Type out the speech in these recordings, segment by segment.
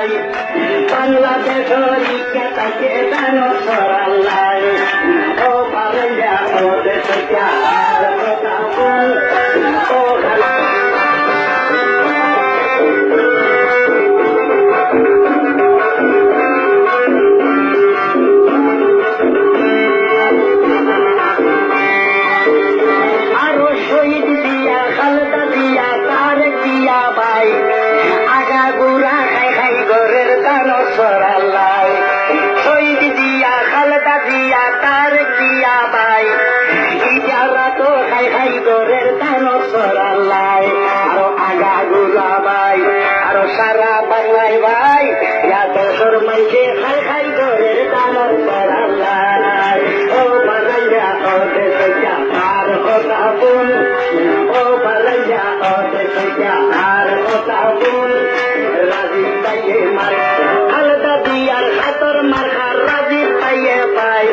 সরাল্লাই বাংলাদেশের ইচ্ছা তাকে জানো সরাল্লাই ও পারেন্দ্রা ও দেশটা আর কথা বল ও খালা আরো শহীদ দিয়া খালেদা দিয়া তারেক দিয়া ভাই আগা গুড়া খাই খাই ঘরের দানো সরাল্লাই শহীদ দিয়া খালেদা দিয়া তারেক দিয়া ভাই ইজারা তো খাই খাই ঘরের দানো সরাল্লাই আরো আগা গুড়া ভাই আরো সারা বাংলায় ভাই দেশের মাইকে খাই খাই ঘরের দানো সরাল্লাই ও বাঙাইয়া ও দেশে আর কথা বল ও বাঙাইয়া ও দেশে আর কথা বল রাজীব পাইয়ে মার খালেদা দিয়ার হাতর মার্কার রাজীব পাইয়ে পাই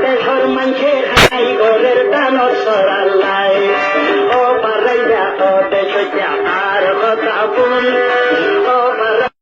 দেশের মাইকে খাই ঘরের দানো সরাল্লাই ও বাঙাইয়া ও দেশে আর কথা বল